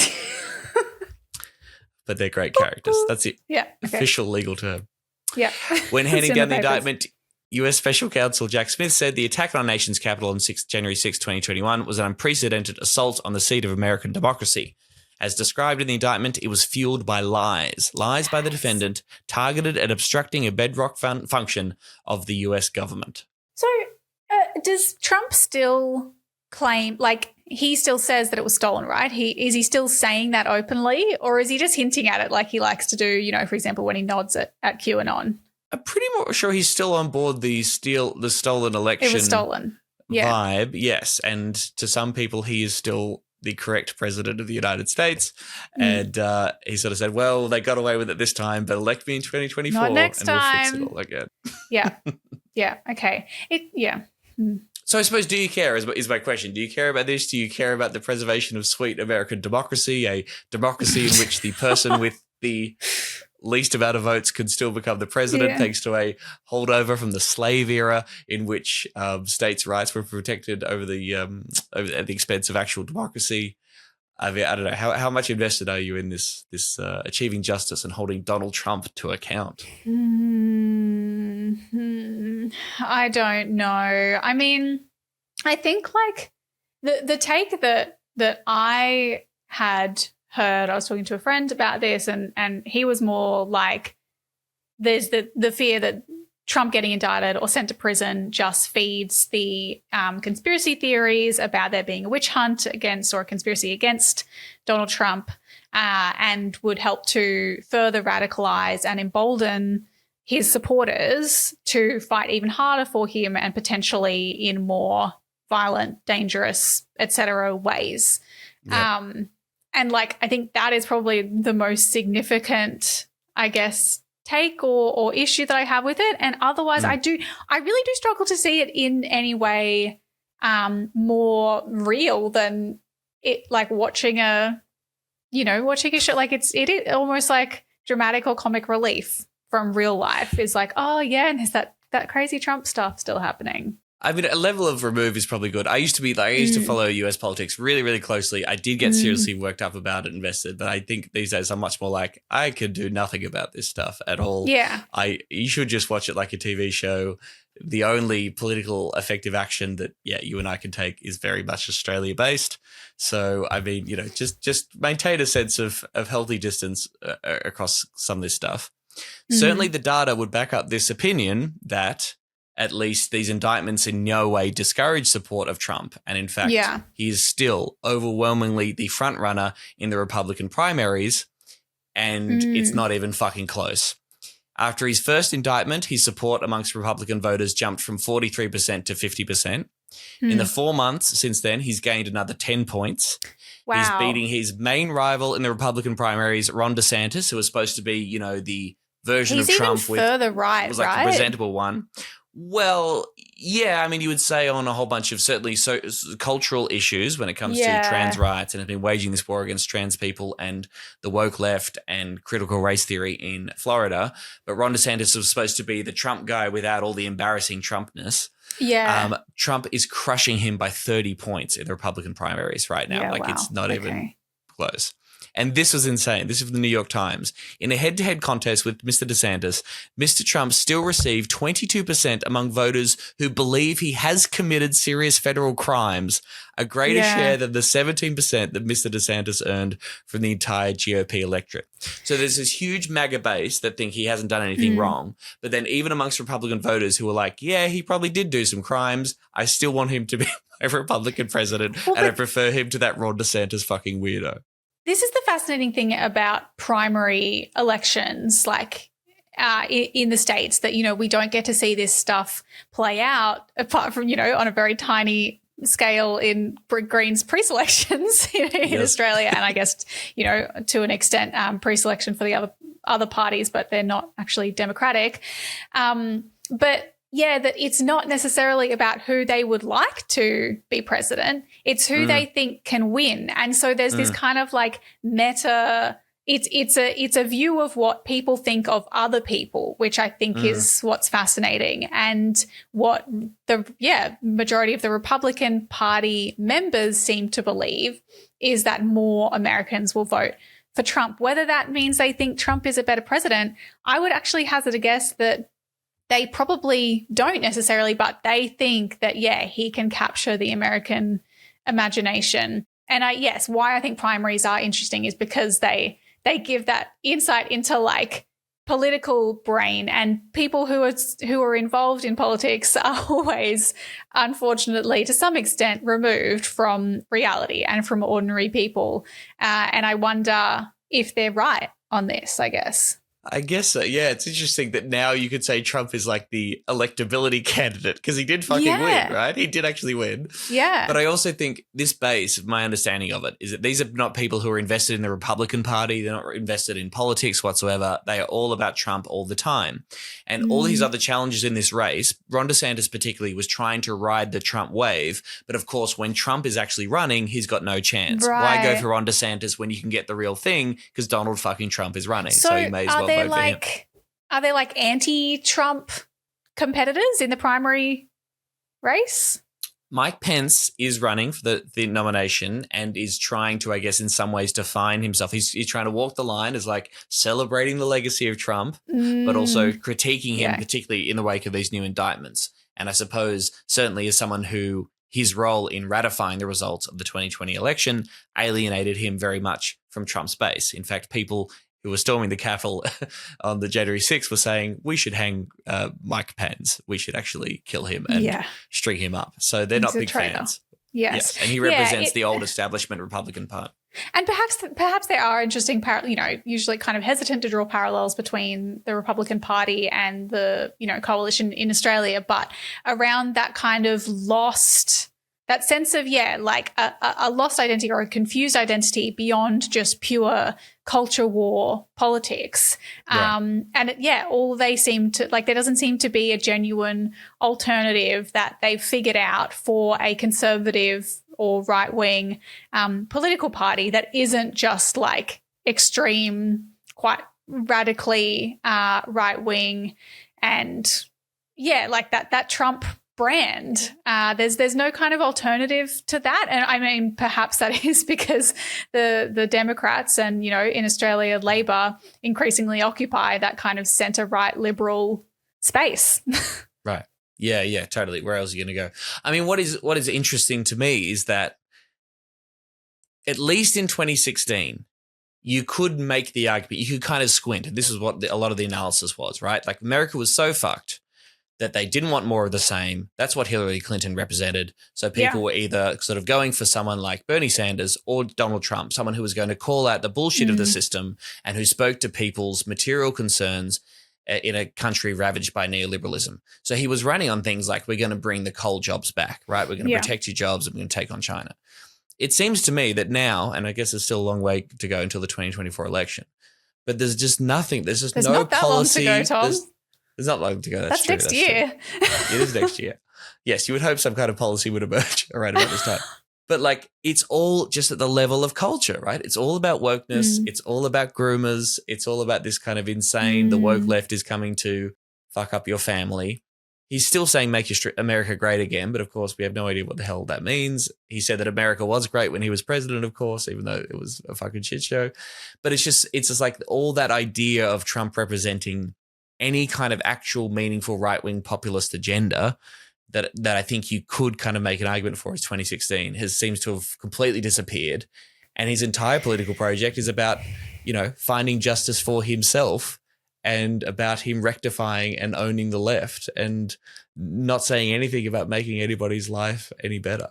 But they're great characters. That's it.
Yeah. Okay.
Official legal term.
Yeah.
When handing down the indictment, US Special Counsel Jack Smith said the attack on our nation's capital on January 6, 2021 was an unprecedented assault on the seat of American democracy. As described in the indictment, it was fueled by lies by the defendant targeted at obstructing a bedrock function of the US government.
So does Trump still claim, like he still says that it was stolen, right? Is he still saying that openly, or is he just hinting at it like he likes to do, for example, when he nods at QAnon?
I'm pretty sure he's still on board the stolen election.
It was stolen.
Vibe, yes. And to some people, he is still the correct president of the United States. And he sort of said, well, they got away with it this time, but elect me in 2024
Not next
and
time.
we'll fix it all again.
Yeah. Okay.
So I suppose, do you care is my question. Do you care about this? Do you care about the preservation of sweet American democracy, a democracy in which the person with the least amount of votes could still become the president thanks to a holdover from the slave era in which states' rights were protected over at the expense of actual democracy? I mean, I don't know. How much invested are you in this achieving justice and holding Donald Trump to account?
I don't know. I mean, I think like the take that I had heard, I was talking to a friend about this, and he was more like, there's the fear that Trump getting indicted or sent to prison just feeds the conspiracy theories about there being a witch hunt against or a conspiracy against Donald Trump, and would help to further radicalize and embolden his supporters to fight even harder for him and potentially in more violent, dangerous, etc. ways. Yep. And like, I think that is probably the most significant, I guess, take or issue that I have with it. And otherwise, I really do struggle to see it in any way more real than it, like watching a show. Like it is almost like dramatic or comic relief from real life is like, oh yeah, and is that crazy Trump stuff still happening?
I mean, a level of remove is probably good. I used to follow US politics really, really closely. I did get seriously worked up about it, invested, but I think these days I'm much more like, I could do nothing about this stuff at all.
Yeah. You
should just watch it like a TV show. The only political effective action that, you and I can take is very much Australia based. So, I mean, just maintain a sense of healthy distance across some of this stuff. Certainly the data would back up this opinion that at least these indictments in no way discourage support of Trump. And in fact, he is still overwhelmingly the front runner in the Republican primaries, and it's not even fucking close. After his first indictment, his support amongst Republican voters jumped from 43% to 50%. In the 4 months since then, he's gained another 10 points.
Wow.
He's beating his main rival in the Republican primaries, Ron DeSantis, who was supposed to be, you know, the version
He's
of Trump
even further right,
was like
right?
the presentable one. Well, yeah, I mean, you would say on a whole bunch of certainly cultural issues when it comes to trans rights, and have been waging this war against trans people and the woke left and critical race theory in Florida. But Ron DeSantis was supposed to be the Trump guy without all the embarrassing Trumpness.
Yeah.
Trump is crushing him by 30 points in the Republican primaries right now.
Yeah,
It's not even close. And this was insane. This is from the New York Times. In a head-to-head contest with Mr. DeSantis, Mr. Trump still received 22% among voters who believe he has committed serious federal crimes, a greater share than the 17% that Mr. DeSantis earned from the entire GOP electorate. So there's this huge MAGA base that think he hasn't done anything wrong. But then even amongst Republican voters who are like, yeah, he probably did do some crimes, I still want him to be a Republican president, and I prefer him to that Ron DeSantis fucking weirdo.
This is the fascinating thing about primary elections, like in the States, that, you know, we don't get to see this stuff play out apart from, you know, on a very tiny scale in Greens pre-selections in Australia, and I guess, you know, to an extent pre-selection for the other parties, but they're not actually democratic. But yeah, that it's not necessarily about who they would like to be president. It's who they think can win. And so there's this kind of like meta, it's a view of what people think of other people, which I think is what's fascinating. And what the majority of the Republican Party members seem to believe is that more Americans will vote for Trump. Whether that means they think Trump is a better president, I would actually hazard a guess that they probably don't necessarily, but they think that, he can capture the American imagination. And why I think primaries are interesting is because they give that insight into like political brain, and people who are involved in politics are always, unfortunately, to some extent removed from reality and from ordinary people. And I wonder if they're right on this, I guess.
I guess so. Yeah, it's interesting that now you could say Trump is like the electability candidate because he did fucking win, right? He did actually win.
Yeah.
But I also think this base, my understanding of it, is that these are not people who are invested in the Republican Party. They're not invested in politics whatsoever. They are all about Trump all the time. And all these other challenges in this race, Ron DeSantis particularly was trying to ride the Trump wave. But of course, when Trump is actually running, he's got no chance.
Right.
Why go for Ron DeSantis when you can get the real thing? Because Donald fucking Trump is running. So you may as well vote for him.
Are there like anti-Trump competitors in the primary race?
Mike Pence is running for the nomination and is trying to, I guess, in some ways define himself. He's trying to walk the line as like celebrating the legacy of Trump, but also critiquing him, particularly in the wake of these new indictments. And I suppose certainly as someone who his role in ratifying the results of the 2020 election alienated him very much from Trump's base. In fact, people who were storming the Capitol on the January 6th were saying, we should hang Mike Pence. We should actually kill him and string him up. So they're not big fans.
Yes.
And he represents the old establishment Republican part.
And perhaps there are interesting, usually kind of hesitant to draw parallels between the Republican Party and the, coalition in Australia, but around that kind of lost, that sense of, like a lost identity or a confused identity beyond just pure culture war politics. And all they seem to, like, there doesn't seem to be a genuine alternative that they've figured out for a conservative or right-wing political party that isn't just like extreme, quite radically right-wing and, like that Trump brand. There's no kind of alternative to that. And I mean, perhaps that is because the Democrats and, in Australia, Labor increasingly occupy that kind of centre-right liberal space.
Right. Yeah, totally. Where else are you going to go? I mean, what is interesting to me is that at least in 2016, you could make the argument, you could kind of squint, and this is what a lot of the analysis was, right? Like America was so fucked that they didn't want more of the same. That's what Hillary Clinton represented. So people were either sort of going for someone like Bernie Sanders or Donald Trump, someone who was going to call out the bullshit of the system and who spoke to people's material concerns in a country ravaged by neoliberalism. So he was running on things like, we're going to bring the coal jobs back, right? We're going to protect your jobs and we're going to take on China. It seems to me that now, and I guess there's still a long way to go until the 2024 election, but there's just nothing. There's just no
not that
policy.
long to go, Tom.
There's not long to go.
That's
true.
next year.
It is next year. Yes, you would hope some kind of policy would emerge around about this time. But like, it's all just at the level of culture, right? It's all about wokeness. It's all about groomers. It's all about this kind of insane, the woke left is coming to fuck up your family. He's still saying make America great again, but of course we have no idea what the hell that means. He said that America was great when he was president, of course, even though it was a fucking shit show. But it's just like all that idea of Trump representing any kind of actual meaningful right-wing populist agenda that I think you could kind of make an argument for as 2016 seems to have completely disappeared. And his entire political project is about, finding justice for himself and about him rectifying and owning the left and not saying anything about making anybody's life any better,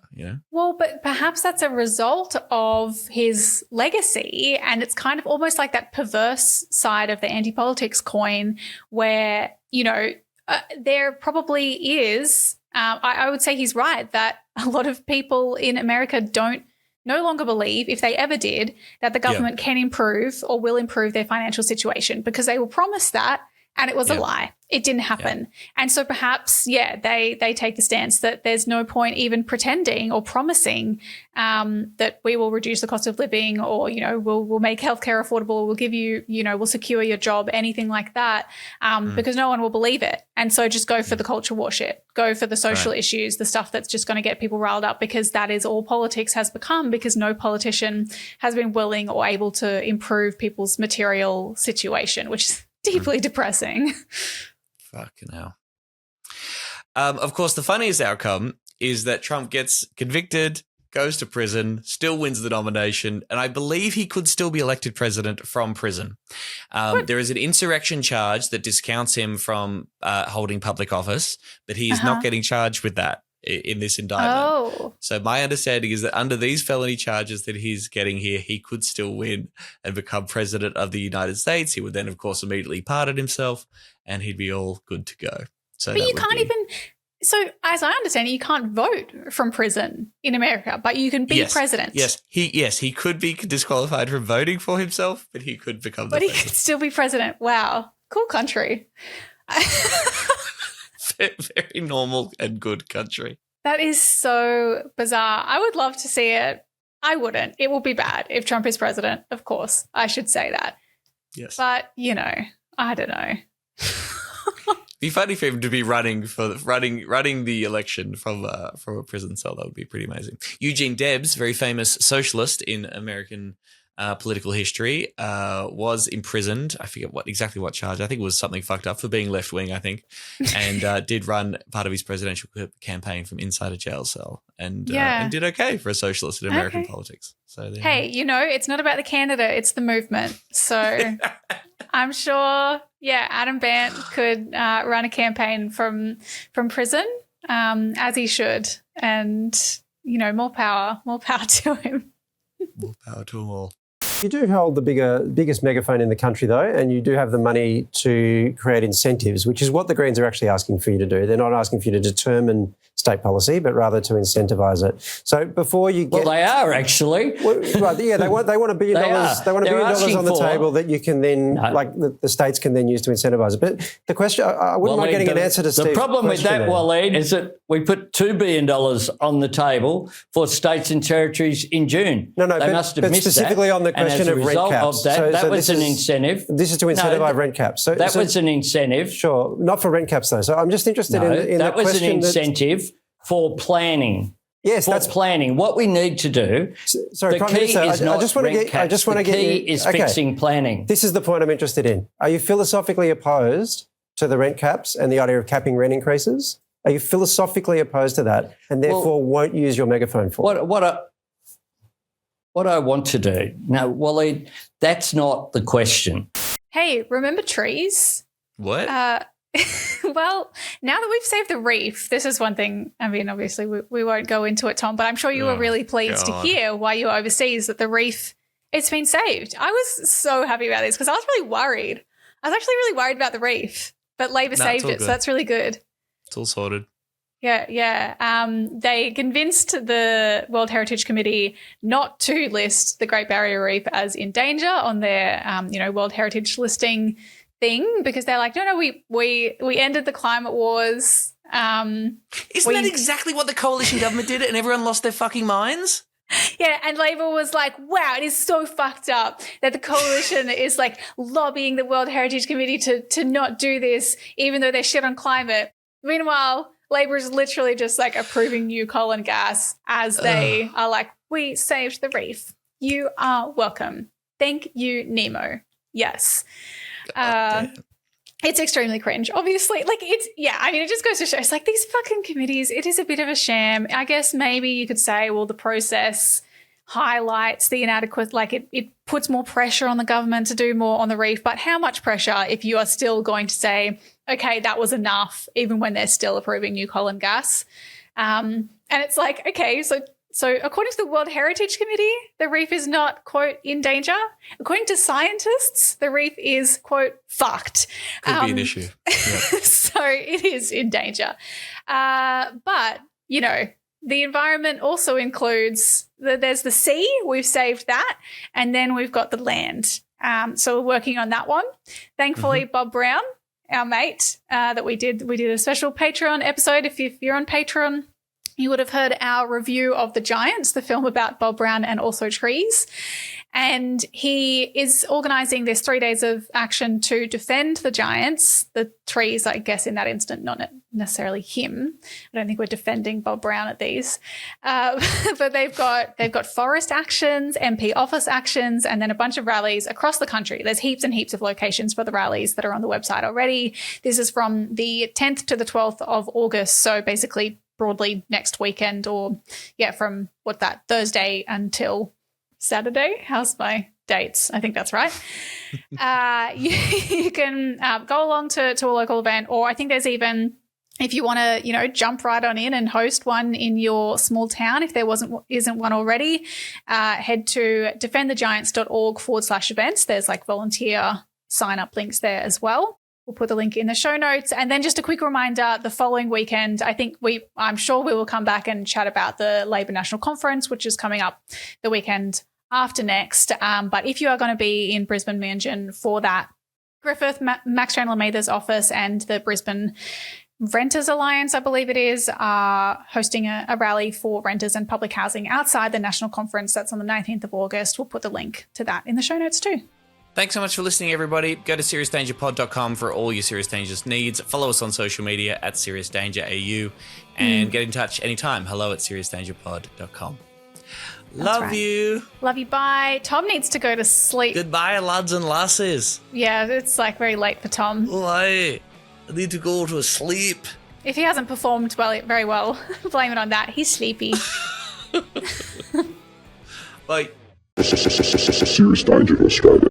Well, but perhaps that's a result of his legacy, and it's kind of almost like that perverse side of the anti-politics coin where, there probably is I would say he's right that a lot of people in America no longer believe, if they ever did, that the government can improve or will improve their financial situation because they were promised that and it was a lie. It didn't happen. And so perhaps, they take the stance that there's no point even pretending or promising that we will reduce the cost of living or, we'll make healthcare affordable, we'll give you, we'll secure your job, anything like that, because no one will believe it. And so just go for the culture war shit, go for the social issues, the stuff that's just going to get people riled up because that is all politics has become because no politician has been willing or able to improve people's material situation, which is deeply depressing.
Fucking hell. Of course, the funniest outcome is that Trump gets convicted, goes to prison, still wins the nomination, and I believe he could still be elected president from prison. There is an insurrection charge that discounts him from holding public office, but he is not getting charged with that in this indictment. So my understanding is that under these felony charges that he's getting here, he could still win and become president of the United States. He would then, of course, immediately pardon himself and he'd be all good to go. So
but you can't so as I understand it, you can't vote from prison in America, but you can be president.
Yes, he could be disqualified from voting for himself, but he could become the president.
He could still be president. Wow. Cool country.
Very normal and good country.
That is so bizarre. I would love to see it. I wouldn't. It will be bad if Trump is president, of course. I should say that.
Yes.
But, I don't know.
Be funny for him to be running the election from a prison cell. That would be pretty amazing. Eugene Debs, very famous socialist in American political history, was imprisoned. I forget exactly what charge. I think it was something fucked up for being left wing, I think, and did run part of his presidential campaign from inside a jail cell and did okay for a socialist in American politics. So
hey, it's not about the candidate, it's the movement. So I'm sure, Adam Bant could run a campaign from prison, as he should, and more power to him.
More power to them all.
You do hold the biggest megaphone in the country, though, and you do have the money to create incentives, which is what the Greens are actually asking for you to do. They're not asking for you to determine state policy, but rather to incentivise it. So before you get...
Well, they are actually.
Well, right, they want $1 billion. They want $1 billion on the table that you can then, the states can then use to incentivise it. But the question, I wouldn't mind getting an answer to Steve's question.
The problem with that, Waleed, is that we put $2 billion on the table for states and territories in June.
They must have missed
specifically
that. On the question of rent caps.
That was an incentive.
This is to incentivise rent caps.
That was an incentive.
Sure, not for rent caps though. So I'm just interested in
that was an incentive for planning.
Yes,
that's planning. What we need to do.
Sorry, Prime Minister, I just want to get.
The key is fixing planning.
This is the point I'm interested in. Are you philosophically opposed to the rent caps and the idea of capping rent increases? Are you philosophically opposed to that, and therefore won't use your megaphone for it?
What I want to do now, Waleed, that's not the question.
Hey, remember trees?
What?
Well, now that we've saved the reef, this is one thing. I mean, obviously, we won't go into it, Tom, but I'm sure you were really pleased to hear while you were overseas that the reef, it's been saved. I was so happy about this because I was really worried. I was actually really worried about the Reef, but Labor saved it, so that's really good.
It's all sorted.
Yeah. They convinced the World Heritage Committee not to list the Great Barrier Reef as in danger on their, World Heritage listing thing, because they're like, no, we ended the climate wars.
Isn't that exactly what the coalition government did and everyone lost their fucking minds?
Yeah, and Labor was like, wow, it is so fucked up that the coalition is like lobbying the World Heritage Committee to not do this, even though they're shit on climate. Meanwhile, Labor is literally just like approving new coal and gas as they are like, we saved the Reef. You are welcome. Thank you, Nemo. Yes. It's extremely cringe, obviously. It just goes to show, it's like these fucking committees, it is a bit of a sham. I guess maybe you could say, well, the process highlights the inadequate, it puts more pressure on the government to do more on the Reef. But how much pressure if you are still going to say, okay, that was enough, even when they're still approving new coal and gas? And it's like, okay, so according to the World Heritage Committee, the Reef is not, quote, in danger. According to scientists, the Reef is, quote, fucked.
Could be an issue. Yep.
So it is in danger. But, the environment also includes, there's the sea, we've saved that, and then we've got the land. So we're working on that one. Thankfully, Bob Brown, our mate, that we did a special Patreon episode. If you're on Patreon, you would have heard our review of The Giants, the film about Bob Brown and also trees. And he is organising this 3 days of action to defend the giants, the trees, I guess, in that instant, not necessarily him. I don't think we're defending Bob Brown at these. But they've got forest actions, MP office actions, and then a bunch of rallies across the country. There's heaps and heaps of locations for the rallies that are on the website already. This is from the 10th to the 12th of August. So basically, broadly next weekend, or from Thursday until Saturday. How's my dates? I think that's right. You can go along to a local event, or I think there's even, if you want to, jump right on in and host one in your small town, if there isn't one already, head to defendthegiants.org/events. There's volunteer sign up links there as well. We'll put the link in the show notes. And then just a quick reminder, the following weekend, I'm sure we will come back and chat about the Labor National Conference, which is coming up the weekend after next. But if you are going to be in Brisbane Meanjin for that, Griffith, Max Chandler Mather's office and the Brisbane Renters Alliance, I believe it is, are hosting a rally for renters and public housing outside the National Conference. That's on the 19th of August. We'll put the link to that in the show notes too.
Thanks so much for listening, everybody. Go to seriousdangerpod.com for all your Serious Dangers needs. Follow us on social media at seriousdangerau and get in touch anytime. hello@seriousdangerpod.com. Love you.
Love you. Bye. Tom needs to go to sleep.
Goodbye, lads and lasses.
Yeah, it's very late for Tom.
I need to go to sleep.
If he hasn't performed very well, blame it on that. He's sleepy.
Bye.
Serious Danger Australia.